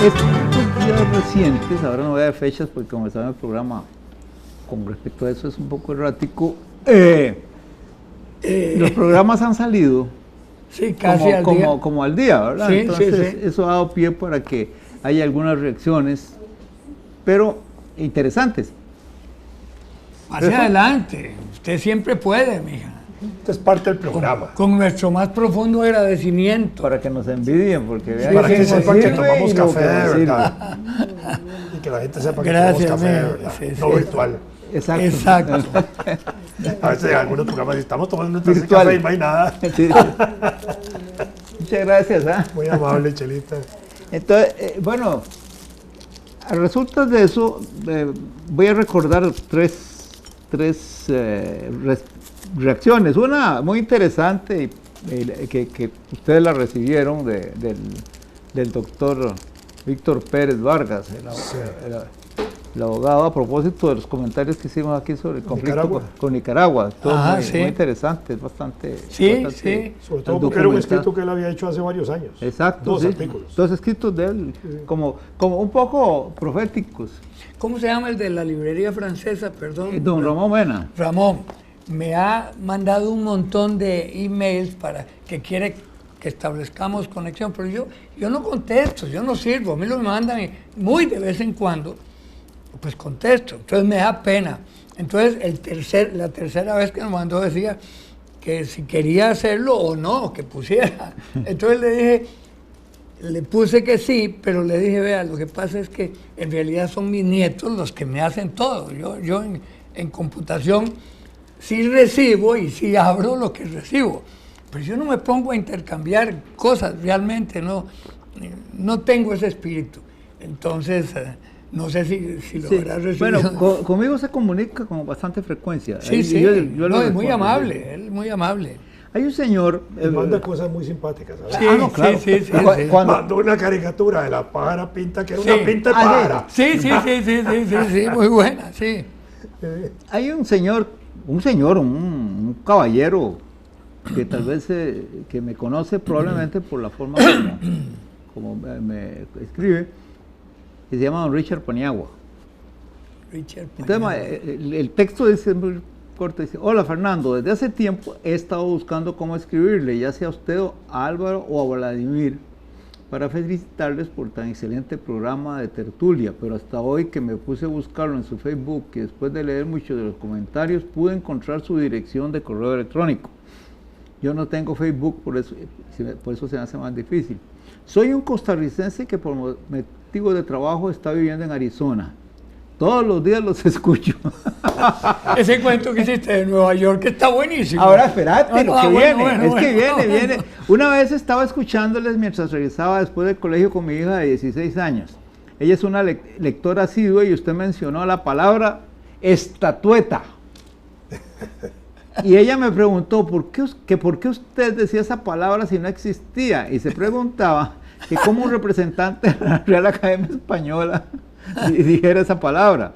Estos días recientes, ahora no voy a dar fechas porque como estaba en el programa, con respecto a eso es un poco errático, los programas han salido sí, casi como al día, ¿verdad? Sí, entonces sí. eso ha dado pie para que haya algunas reacciones, pero interesantes. Hacia adelante, usted siempre puede, mija. Esto es parte del programa. Con nuestro más profundo agradecimiento. Para que nos envidien, porque vean Para que sepan que sirve tomamos y lo café que de nos sirve. verdad. Y que la gente sepa que Gracias, tomamos café de amigo. verdad, Sí, no sí. virtual. Exacto. Exacto. A veces en algunos programas estamos tomando nuestra Virtual. café y no hay nada. Sí. Muchas gracias. Muy amable, Chelita. Entonces, bueno, a resultas de eso, voy a recordar tres reacciones. Una muy interesante, que ustedes la recibieron del doctor Víctor Pérez Vargas, el abogado, a propósito de los comentarios que hicimos aquí sobre el conflicto con Nicaragua. Todo muy interesante, es bastante... Sí, bastante sí. Sobre todo porque era un escrito que él había hecho hace varios años. Exacto, Dos sí. artículos. Dos escritos de él, como un poco proféticos. ¿Cómo se llama el de la librería francesa? Perdón. Don Ramón Mena. Ramón, me ha mandado un montón de emails para que quiere que establezcamos conexión, pero yo no contesto, yo no sirvo. A mí lo mandan muy de vez en cuando, pues contesto. Entonces me da pena. Entonces la tercera vez que me mandó decía que si quería hacerlo o no, que pusiera. Entonces le puse que sí, pero le dije, vea, lo que pasa es que en realidad son mis nietos los que me hacen todo. Yo en computación sí recibo y sí abro lo que recibo, pero yo no me pongo a intercambiar cosas, realmente no tengo ese espíritu. Entonces, no sé si lo habrá recibido. Bueno, conmigo se comunica con bastante frecuencia. Sí, sí, yo es muy amable, él es muy amable. Hay un señor... Y manda cosas muy simpáticas. ¿Sabes? Sí, no, claro. sí. Mandó una caricatura de la pájara pinta, que era una pinta de pájara. Sí, muy buena, sí. Hay un señor, un caballero, que tal vez que me conoce probablemente por la forma como me escribe, que se llama don Richard Paniagua. Entonces, el texto dice muy corto, dice: hola Fernando, desde hace tiempo he estado buscando cómo escribirle, ya sea a usted, a Álvaro o a Vladimir, para felicitarles por tan excelente programa de tertulia, pero hasta hoy que me puse a buscarlo en su Facebook y después de leer muchos de los comentarios pude encontrar su dirección de correo electrónico. Yo no tengo Facebook, por eso se me hace más difícil. Soy un costarricense que por motivos de trabajo está viviendo en Arizona. Todos los días los escucho. Ese cuento que hiciste de Nueva York está buenísimo. Ahora espérate, lo que viene. Bueno. Una vez estaba escuchándoles mientras regresaba después del colegio con mi hija de 16 años. Ella es una lectora asidua y usted mencionó la palabra estatueta. Y ella me preguntó por qué usted decía esa palabra si no existía, y se preguntaba que cómo un representante de la Real Academia Española dijera esa palabra.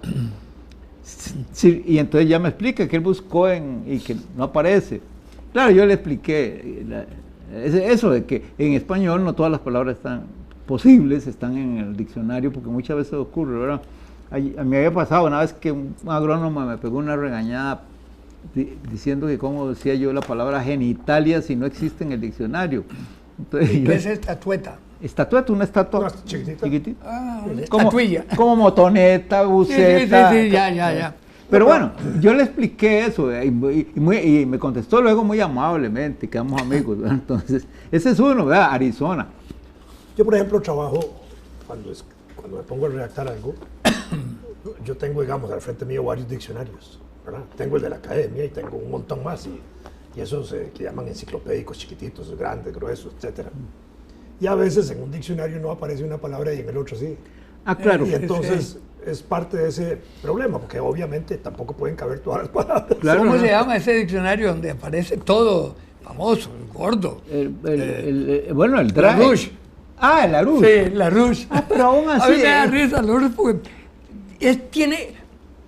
Sí, y entonces ya me explica que él buscó y que no aparece. Claro, yo le expliqué eso de que en español no todas las palabras están posibles, están en el diccionario, porque muchas veces ocurre, ¿verdad? A mí había pasado una vez que un agrónomo me pegó una regañada diciendo que cómo decía yo la palabra genitalia si no existe en el diccionario. Entonces, ¿Qué es estatueta? Estatueta, una estatua Una chiquitita. Ah, una como, estatuilla. como motoneta, buceta. Sí, ya. Pero bueno, yo le expliqué eso y me contestó luego muy amablemente, quedamos amigos, ¿verdad? Entonces, ese es uno, ¿verdad? Arizona. Yo, por ejemplo, trabajo, cuando me pongo a redactar algo, yo tengo, digamos, al frente mío varios diccionarios, ¿verdad? Tengo el de la academia y tengo un montón más, y esos que llaman enciclopédicos, chiquititos, grandes, gruesos, etcétera. Y a veces en un diccionario no aparece una palabra y en el otro sí. Ah, claro. Y entonces es parte de ese problema, porque obviamente tampoco pueden caber todas las palabras. Claro, ¿Cómo se llama ese diccionario donde aparece todo famoso, gordo? Bueno, el drag. Larouche. Ah, el Larouche. Sí, Larouche. Ah, pero aún así. A mí me da risa Larouche porque tiene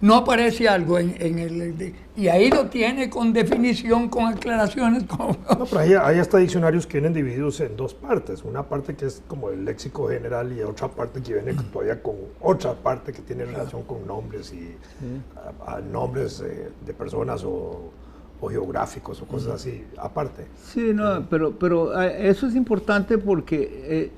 no aparece algo en el... Y ahí lo tiene con definición, con aclaraciones. No, pero ahí hasta diccionarios que vienen divididos en dos partes. Una parte que es como el léxico general y otra parte que viene todavía con otra parte que tiene relación con nombres y nombres de personas o geográficos o cosas así, aparte. Sí, no, pero eso es importante porque...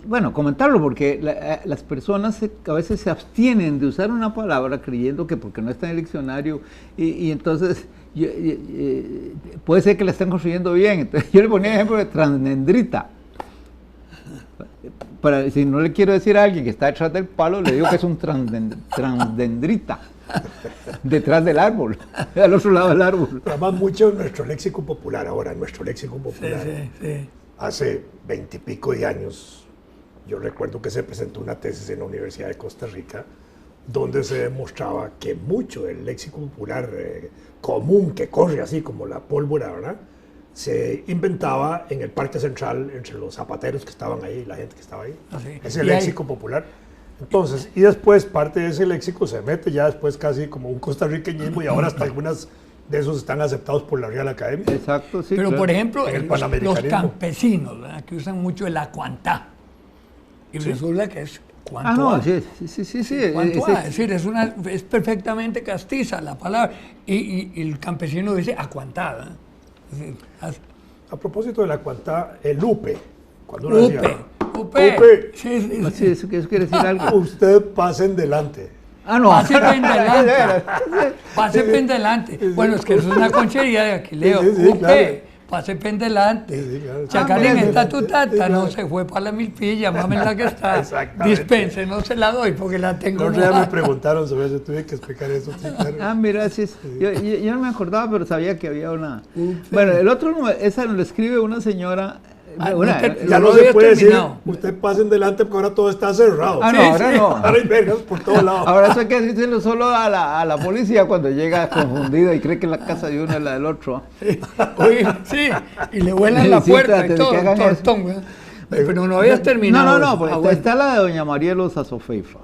bueno, comentarlo porque las personas a veces se abstienen de usar una palabra creyendo que porque no está en el diccionario y entonces puede ser que la estén construyendo bien. Entonces, yo le ponía el ejemplo de transdendrita. Para, si no le quiero decir a alguien que está detrás del palo, le digo que es un transdendrita. Detrás del árbol, al otro lado del árbol. Pero además mucho en nuestro léxico popular ahora, en nuestro léxico popular. Sí. Hace 20 y pico de años, yo recuerdo que se presentó una tesis en la Universidad de Costa Rica donde se demostraba que mucho del léxico popular común, que corre así como la pólvora, ¿verdad?, se inventaba en el Parque Central entre los zapateros que estaban ahí, la gente que estaba ahí. Ese léxico popular. Entonces, y después parte de ese léxico se mete ya después casi como un costarriqueñismo y ahora hasta algunas de esos están aceptados por la Real Academia. Exacto, sí. Pero claro. por ejemplo, En el los panamericanismo. campesinos, ¿verdad?, que usan mucho el acuantá. Y resulta que es cuanto no, a. sí. Cuanto a, es decir, es perfectamente castiza la palabra. Y el campesino dice acuantá. Es decir, A propósito de la cuantá, el upe, cuando uno decía, upe. Sí. Sí, eso quiere decir algo. usted pasen delante. No. Pase pendelante. Pase pendelante. Bueno, es que eso es una conchería de Aquileo. Sí, Upe, claro. pase pendelante. Sí, claro. Chacalín, mira, está tu tata, sí, claro. no se fue para la milpilla, mame la que está. Exactamente. Dispense, no se la doy porque la tengo. Los días me preguntaron sobre eso, tuve que explicar eso. Sí, claro. Mira, sí, yo no me acordaba, pero sabía que había una... Bueno, el otro, esa lo escribe una señora... Ya no se puede decir, usted pasen delante porque ahora todo está cerrado. No, ahora no. Ahora hay vergas por todos lados. Ahora eso hay que decirlo solo a la policía cuando llega confundida y cree que la casa de uno es la del otro. Oye, sí, y le vuelan la Sí, puerta y trate de todo, que hagan tortón, ¿verdad? Pero no habías terminado. No, eso. pues Bueno. está la de doña Marielo Sazofeifa.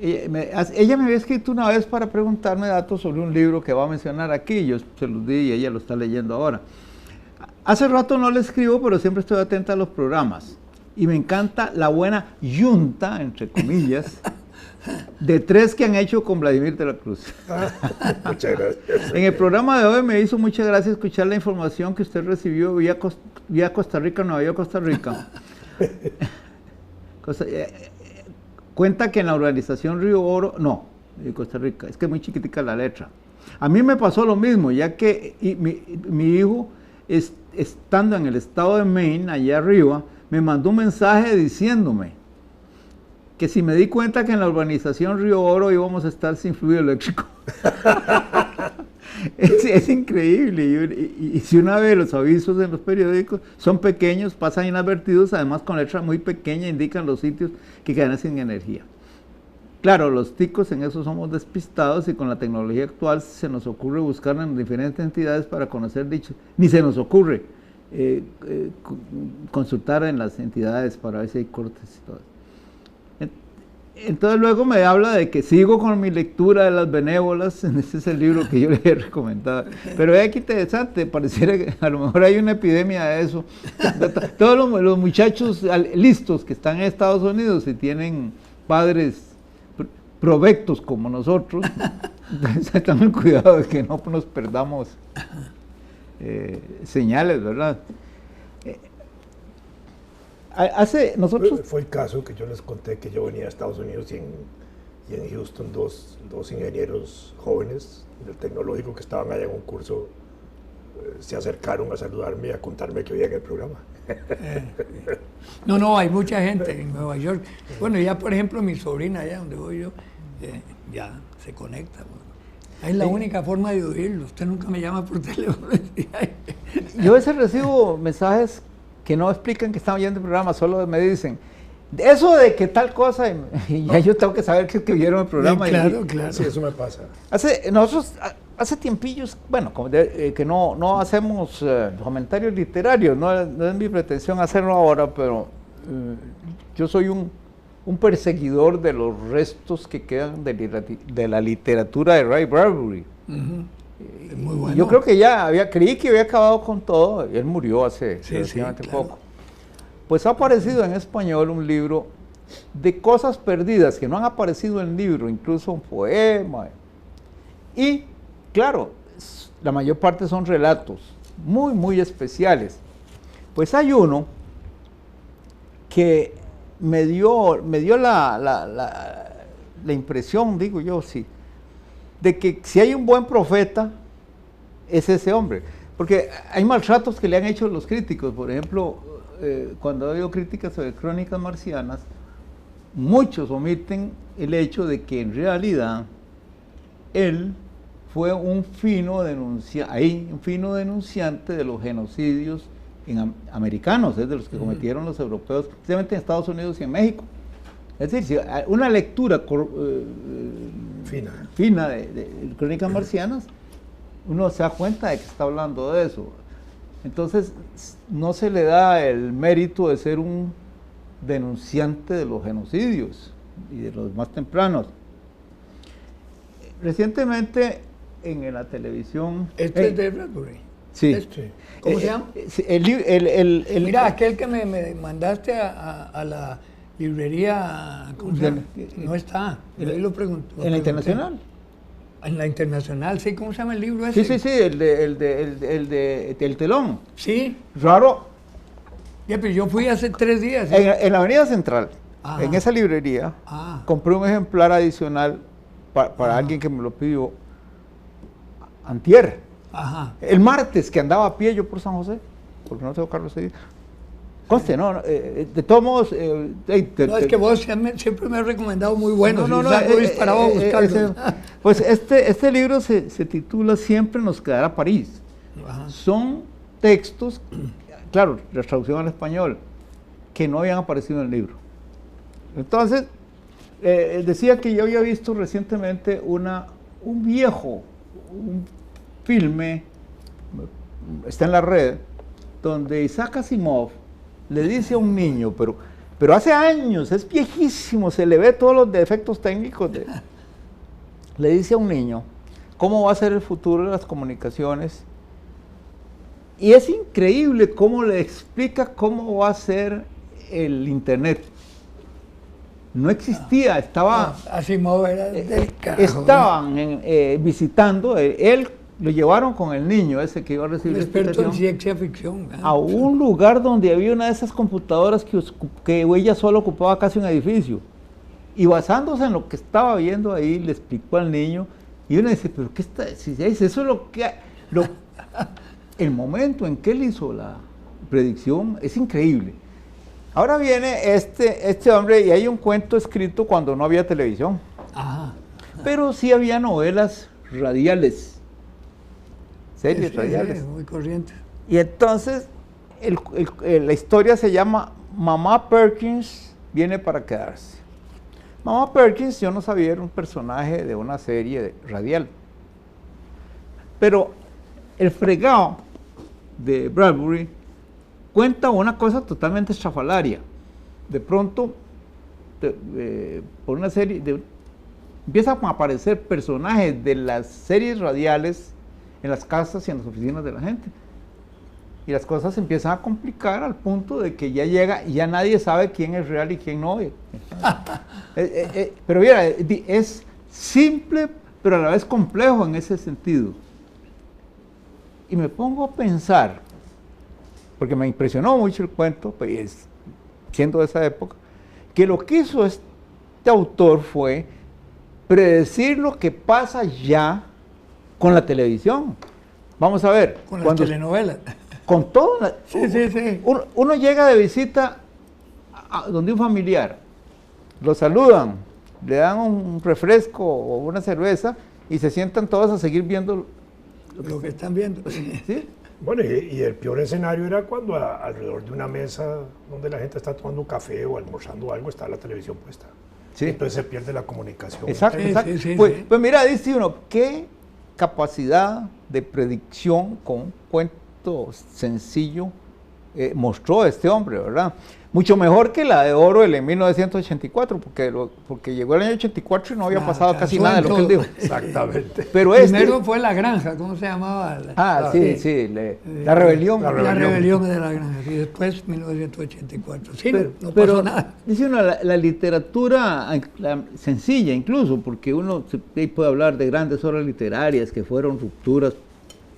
Ella me había escrito una vez para preguntarme datos sobre un libro que va a mencionar aquí, yo se los di y ella lo está leyendo ahora. Hace rato no le escribo, pero siempre estoy atenta a los programas. Y me encanta la buena yunta, entre comillas, de 3 que han hecho con Vladimir de la Cruz. Muchas gracias. En el programa de hoy me hizo mucha gracia escuchar la información que usted recibió vía Costa Rica, Nueva York, Costa Rica. Cuenta que en la urbanización Río Oro, no, de Costa Rica, es que es muy chiquitica la letra. A mí me pasó lo mismo, ya que mi hijo, estando en el estado de Maine, allá arriba, me mandó un mensaje diciéndome que si me di cuenta que en la urbanización Río Oro íbamos a estar sin fluido eléctrico. Es increíble. Y si una vez los avisos en los periódicos son pequeños, pasan inadvertidos, además con letra muy pequeña indican los sitios que quedan sin energía. Claro, los ticos en eso somos despistados y con la tecnología actual se nos ocurre buscar en diferentes entidades para conocer dichos, ni se nos ocurre consultar en las entidades para ver si hay cortes y todo. Entonces luego me habla de que sigo con mi lectura de Las Benévolas, ese es el libro que yo le he recomendado, pero es aquí interesante, pareciera que a lo mejor hay una epidemia de eso. Todos los muchachos listos que están en Estados Unidos y tienen padres provectos como nosotros, tengan cuidado de que no nos perdamos señales, ¿verdad? Nosotros... Fue el caso que yo les conté que yo venía a Estados Unidos y en Houston dos ingenieros jóvenes del tecnológico que estaban allá en un curso se acercaron a saludarme y a contarme que oían el programa. No, hay mucha gente en Nueva York. Bueno, ya por ejemplo mi sobrina allá donde voy yo, ya se conecta. Bueno. Es la única forma de oírlo. Usted nunca me llama por teléfono. Yo a veces recibo mensajes que no explican que están oyendo el programa, solo me dicen, eso de que tal cosa, y ya yo tengo que saber que vieron el programa. Claro. Sí, eso me pasa. Nosotros hace tiempillos, bueno, que no hacemos comentarios literarios, no es mi pretensión hacerlo ahora, pero yo soy un un perseguidor de los restos que quedan de la literatura de Ray Bradbury. Es muy bueno. Yo creo que creí que había acabado con todo, él murió hace relativamente claro. poco. Pues ha aparecido en español un libro de cosas perdidas que no han aparecido en el libro, incluso un poema. Y, claro, la mayor parte son relatos muy, muy especiales. Pues hay uno que me dio la impresión, digo yo, sí, de que si hay un buen profeta, es ese hombre. Porque hay maltratos que le han hecho los críticos. Por ejemplo, cuando ha habido críticas sobre Crónicas Marcianas, muchos omiten el hecho de que en realidad él fue un fino denunciante de los genocidios americanos, de los que cometieron los europeos, especialmente en Estados Unidos y en México. Es decir, una lectura fina de Crónicas Marcianas, uno se da cuenta de que está hablando de eso. Entonces, no se le da el mérito de ser un denunciante de los genocidios y de los más tempranos. Recientemente, en la televisión... Este es de Bradbury. Sí. ¿Cómo se llama? Mira, aquel que me mandaste a la librería, ¿cómo se llama? No está. Ahí lo pregunto. ¿En la Internacional? En la Internacional, sí. ¿Cómo se llama el libro ese? Sí, el del telón. Sí. Raro. Ya, pero yo fui hace 3 días. ¿Sí? En la Avenida Central, Ajá. en esa librería, compré un ejemplar adicional para alguien que me lo pidió antier. Ajá. El martes que andaba a pie yo por San José, porque no tengo carro ese día. Conste, no, de todos modos... es que vos siempre me has recomendado muy buenos. Disparaba a buscarlo. Pues este libro se titula Siempre nos quedará París. Ajá. Son textos, claro, la traducción al español, que no habían aparecido en el libro. Entonces, decía que yo había visto recientemente un filme, está en la red, donde Isaac Asimov le dice a un niño, pero hace años, es viejísimo, se le ve todos los defectos técnicos, le dice a un niño cómo va a ser el futuro de las comunicaciones, y es increíble cómo le explica cómo va a ser el internet. No existía, Asimov era del carajo. Estaban visitando, él lo llevaron con el niño ese que iba a recibir experto en ciencia ficción. A un lugar donde había una de esas computadoras que ella solo ocupaba casi un edificio. Y basándose en lo que estaba viendo ahí, le explicó al niño. Y uno dice, pero ¿qué está? Si eso es lo que... el momento en que él hizo la predicción es increíble. Ahora viene este hombre y hay un cuento escrito cuando no había televisión. Ajá. Pero sí había novelas radiales. Series radiales. Sí, muy corriente. Y entonces la historia se llama Mamá Perkins viene para quedarse. Mamá Perkins, yo no sabía, era un personaje de una serie radial. Pero el fregado de Bradbury cuenta una cosa totalmente estrafalaria. De pronto, por una serie, empiezan a aparecer personajes de las series radiales en las casas y en las oficinas de la gente. Y las cosas se empiezan a complicar al punto de que ya llega y ya nadie sabe quién es real y quién no. Pero mira, es simple, pero a la vez complejo en ese sentido. Y me pongo a pensar, porque me impresionó mucho el cuento, pues, siendo de esa época, que lo que hizo este autor fue predecir lo que pasa ya con la televisión. Vamos a ver. Con las telenovelas. Con todo. Sí. Uno llega de visita a donde un familiar, lo saludan, le dan un refresco o una cerveza y se sientan todos a seguir viendo lo que están viendo. ¿Sí? Bueno, y el peor escenario era cuando alrededor de una mesa donde la gente está tomando un café o almorzando algo, está la televisión puesta. Sí. Entonces se pierde la comunicación. Exacto. Sí. Pues mira, dice uno, qué capacidad de predicción con un cuento sencillo mostró este hombre, ¿verdad? Mucho mejor que la de Orwell en 1984, porque llegó el año 84 y no había pasado casi nada de lo que él dijo. Exactamente. Pero Primero fue La Granja, ¿cómo se llamaba? La rebelión. La rebelión de La Granja, y después 1984. Sí, no pasó pero nada. dice uno, la literatura sencilla incluso, porque uno puede hablar de grandes obras literarias que fueron rupturas,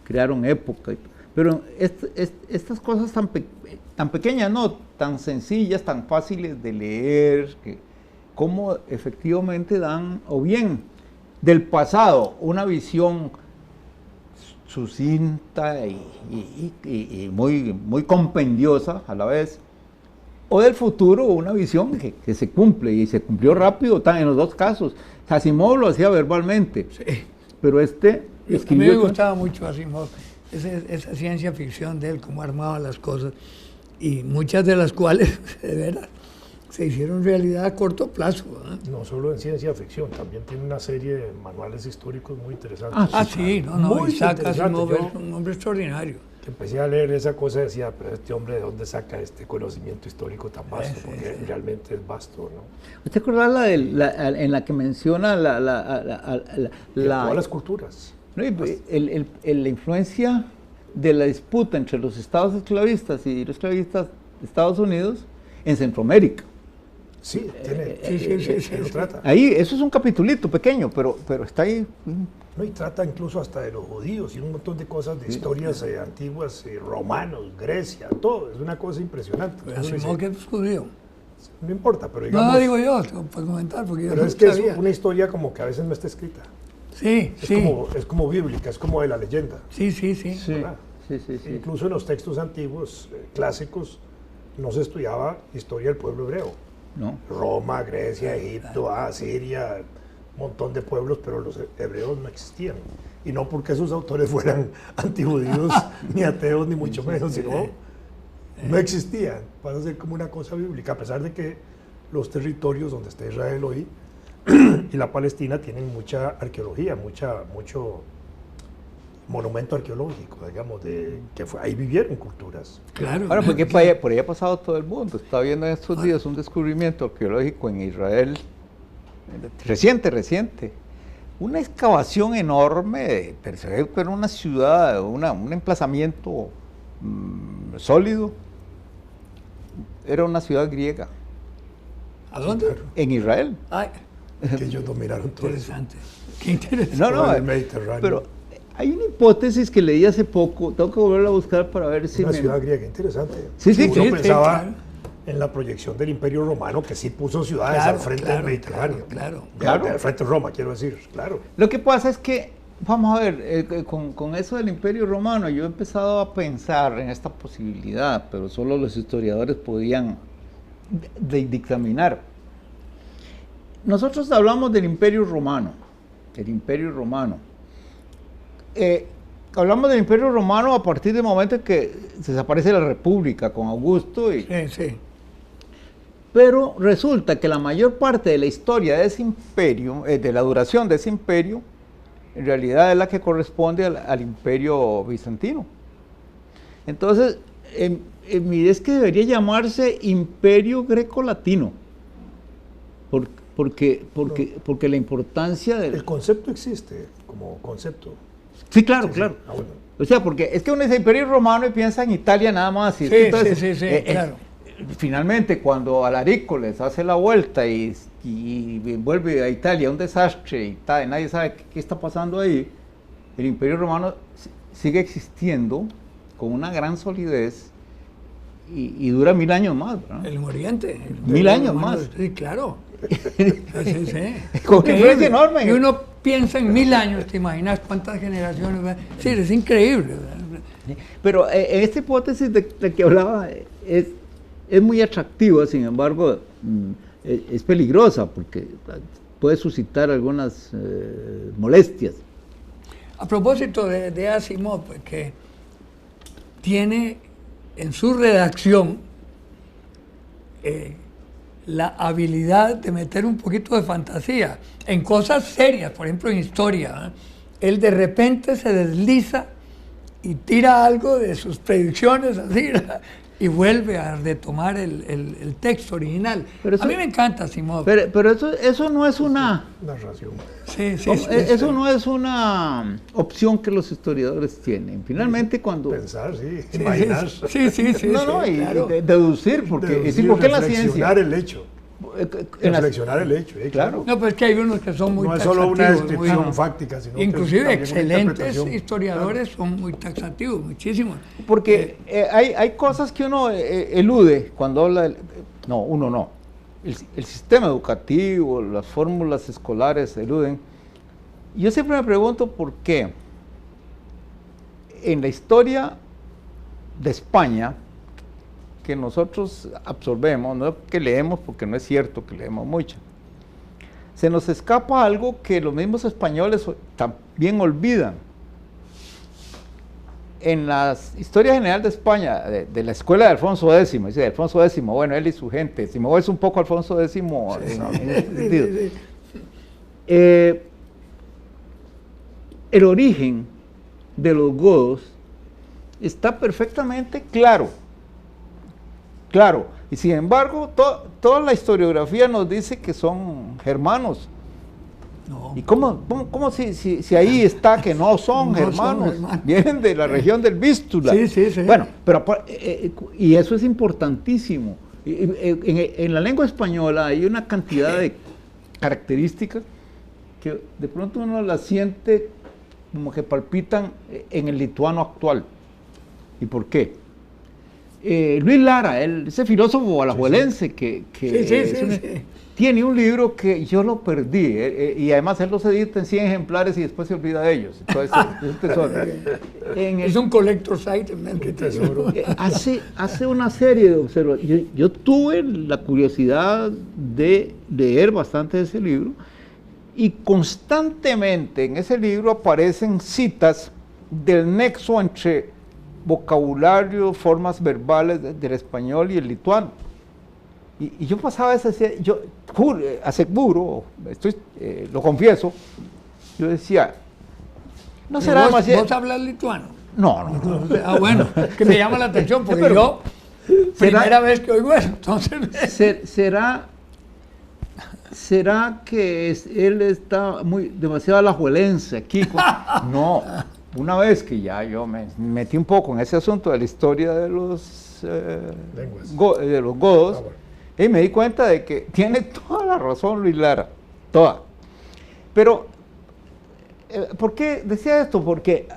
crearon época, pero estas cosas tan pequeñas, no, tan sencillas, tan fáciles de leer, como efectivamente dan, o bien del pasado, una visión sucinta y muy compendiosa a la vez, o del futuro, una visión que se cumple, y se cumplió rápido en los dos casos. Asimov lo hacía verbalmente, Sí. pero A mí me gustaba mucho Asimov, esa ciencia ficción de él, cómo armaba las cosas, y muchas de las cuales, de veras, se hicieron realidad a corto plazo, ¿verdad? No solo en ciencia ficción, también tiene una serie de manuales históricos muy interesantes. Sí, Muy Isaac interesante. Asimov Yo es un hombre extraordinario. que empecé a leer esa cosa, decía, pero este hombre, ¿de dónde saca este conocimiento histórico tan vasto? Porque realmente es vasto, ¿no? ¿Usted acuerda en la que menciona De todas las culturas. no, la influencia de la disputa entre los estados esclavistas y los esclavistas de Estados Unidos en Centroamérica? Sí, tiene, sí, lo trata. Ahí, eso es un capitulito pequeño, pero está ahí. No, y trata incluso hasta de los judíos y un montón de cosas, de historias antiguas, romanos, Grecia, todo. Es una cosa impresionante. Uno dice, Asimov que es judío. no importa, pero digamos... No, digo yo, para comentar, porque yo Pero no es que sabía. es una historia como que a veces no está escrita. Sí, Es como bíblica, es como de la leyenda. sí. ¿Verdad? Sí. Incluso en los textos antiguos, clásicos, no se estudiaba historia del pueblo hebreo. ¿No? Roma, Grecia, Egipto, Siria, un montón de pueblos, pero los hebreos no existían. Y no porque esos autores fueran antijudíos, ni ateos, ni mucho menos, sino no existían. Pasa a ser como una cosa bíblica, a pesar de que los territorios donde está Israel hoy y la Palestina tienen mucha arqueología, mucho monumento arqueológico, digamos, ahí vivieron culturas. Claro. Ahora, porque por ahí ha pasado todo el mundo. Está viendo en estos días un descubrimiento arqueológico en Israel, reciente. Una excavación enorme, pero una ciudad, un emplazamiento sólido. Era una ciudad griega. ¿A dónde? En Israel. Ay, Que ellos dominaron todo eso. interesante. Qué interesante. Todo el Mediterráneo. Pero hay una hipótesis que leí hace poco, tengo que volverla a buscar para ver si Una ciudad griega interesante. Sí, Uno pensaba claro. en la proyección del Imperio Romano, que sí puso ciudades al frente del Mediterráneo. Claro. Al frente de Roma, quiero decir, claro. Lo que pasa es que, vamos a ver, con eso del Imperio Romano, yo he empezado a pensar en esta posibilidad, pero solo los historiadores podían dictaminar. Nosotros hablamos del Imperio Romano, hablamos del Imperio Romano a partir del momento en que se desaparece la República con Augusto. Sí. Pero resulta que la mayor parte de la historia de ese imperio, de la duración de ese imperio, en realidad es la que corresponde al Imperio Bizantino. Entonces, es que debería llamarse Imperio Greco-Latino, porque la importancia del... El concepto existe como concepto. Sí, claro. Bueno. O sea, porque es que uno dice Imperio Romano y piensa en Italia nada más. Y Sí, claro. Finalmente, cuando Alarico les hace la vuelta y vuelve a Italia un desastre y nadie sabe qué está pasando ahí, el Imperio Romano sigue existiendo con una gran solidez y dura 1000 años más, ¿verdad? El Oriente. 1000 años más. Sí, claro. Sí. Con una influencia enorme. Y uno piensa en 1000 años, ¿te imaginas cuántas generaciones? ¿Verdad? Sí, es increíble. ¿Verdad? Pero esta hipótesis de que hablaba es muy atractiva, sin embargo, es peligrosa porque puede suscitar algunas molestias. A propósito de Asimov, pues, que tiene en su redacción la habilidad de meter un poquito de fantasía en cosas serias, por ejemplo en historia. Él de repente se desliza y tira algo de sus predicciones así, y vuelve a retomar el texto original. Pero eso, a mí me encanta Asimov. Pero eso no es una... Narración. Sí, eso no es una opción que los historiadores tienen. Finalmente cuando... Pensar, sí, imaginar. Sí, No, y claro. deducir, porque ¿por qué la ciencia? Reflexionar el hecho. Reflexionar el hecho, claro. No, pero es que hay unos que son muy No es taxativos. solo una descripción fáctica, sino inclusive que es también una excelentes interpretación. historiadores son muy taxativos, muchísimos. Porque hay cosas que uno elude cuando habla... No, uno no. El sistema educativo, las fórmulas escolares se eluden. Yo siempre me pregunto por qué en la historia de España, que nosotros absorbemos, no que leemos, porque no es cierto que leemos mucho, se nos escapa algo que los mismos españoles también olvidan. En la historia general de España, de la escuela de Alfonso X, dice Alfonso X, bueno, él y su gente, si me voy un poco Alfonso X en ese sentido. El origen de los godos está perfectamente claro, y sin embargo toda la historiografía nos dice que son germanos. No. ¿Y cómo si ahí está que no son hermanos? Vienen de la región del Vístula. Sí. Bueno, pero y eso es importantísimo. En la lengua española hay una cantidad de características que de pronto uno las siente como que palpitan en el lituano actual. ¿Y por qué? Luis Lara, ese filósofo alajuelense que tiene un libro que yo lo perdí, y además él los edita en 100 ejemplares y después se olvida de ellos. Entonces, es un tesoro. Es un collector's item. Hace una serie de observaciones. Yo tuve la curiosidad de leer bastante de ese libro, y constantemente en ese libro aparecen citas del nexo entre vocabulario, formas verbales del español y el lituano. Y yo pasaba ese, yo aseguro, lo confieso, yo decía, no será demasiado... ¿Vos hablas lituano? No. Ah, bueno, que me llama la atención, porque yo, primera vez que oigo eso, entonces... ¿Será que él está demasiado alajuelense aquí? No, una vez que ya yo me metí un poco en ese asunto de la historia de los godos, y me di cuenta de que tiene toda la razón Luis Lara, toda. Pero, ¿por qué decía esto? Porque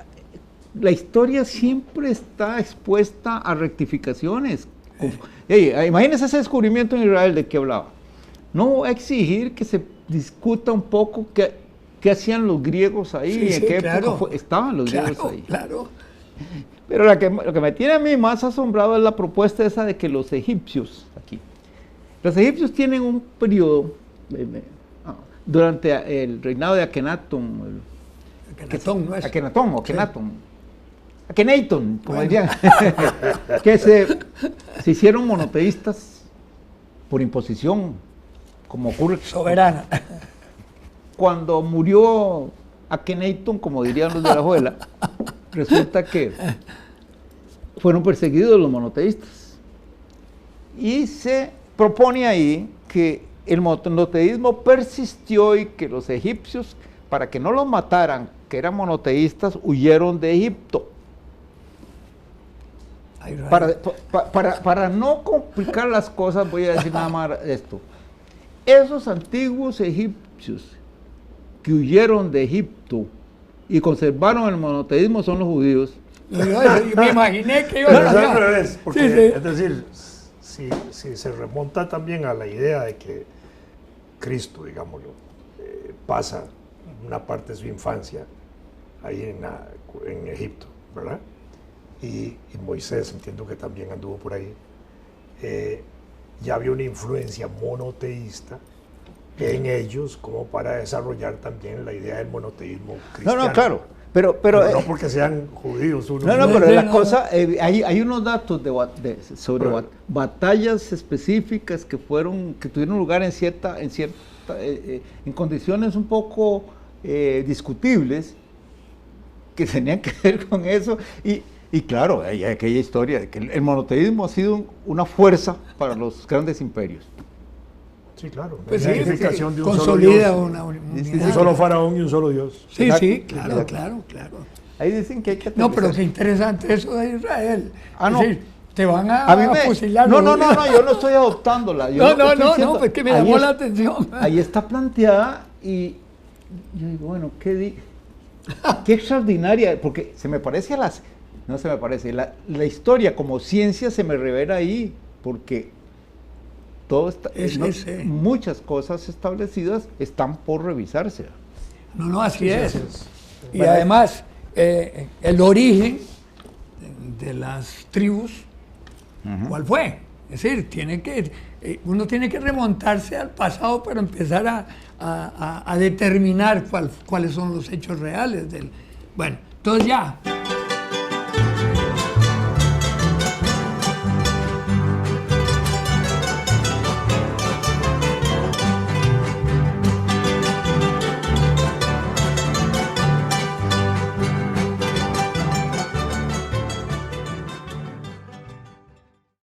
la historia siempre está expuesta a rectificaciones. Imagínense ese descubrimiento en Israel de que hablaba. No voy a exigir que se discuta un poco qué hacían los griegos ahí, en qué época estaban los griegos ahí. Claro. Pero lo que me tiene a mí más asombrado es la propuesta esa de que los egipcios, los egipcios tienen un periodo, durante el reinado de Akenatón, Akenatón, como dirían, que se hicieron monoteístas por imposición, como ocurre soberana. Cuando murió Akenatón, como dirían los de la Alajuela, resulta que fueron perseguidos los monoteístas. Y se propone ahí que el monoteísmo persistió y que los egipcios, para que no los mataran, que eran monoteístas, huyeron de Egipto. Para no complicar las cosas, voy a decir nada más esto. Esos antiguos egipcios que huyeron de Egipto y conservaron el monoteísmo son los judíos. Me imaginé que iba Pero a es al revés, porque, Sí. es decir, si se remonta también a la idea de que Cristo, digámoslo, pasa una parte de su infancia ahí en Egipto, ¿verdad? Y Moisés, entiendo que también anduvo por ahí, ya había una influencia monoteísta en ellos como para desarrollar también la idea del monoteísmo cristiano. No, claro, pero no porque sean judíos unos. pero la cosa, hay unos datos sobre batallas específicas que tuvieron lugar en condiciones un poco discutibles, que tenían que ver con eso, y Y claro, hay aquella historia de que el monoteísmo ha sido una fuerza para los grandes imperios. Sí, claro. Pues La sí, unificación de un consolida solo Dios. una Sí, unidad. Un solo faraón y un solo Dios. Sí, Exacto, sí, claro, exacto. claro, claro. Ahí dicen que hay que No, pero aterrizar. qué interesante eso de Israel. Ah, no. Es decir, te van a, A mí me... fusilar. No, yo no estoy adoptándola. Yo No, lo que estoy no, diciendo, pues que me ahí llamó es- la atención. Ahí está planteada y yo digo, bueno, qué extraordinaria, porque se me parece a las... No se me parece, la historia como ciencia se me revela ahí, porque todo está, muchas cosas establecidas están por revisarse. No, así es. Y Bueno, además, el origen de las tribus, ¿cuál fue? Es decir, uno tiene que remontarse al pasado para empezar a determinar cuáles son los hechos reales del... Bueno, entonces ya,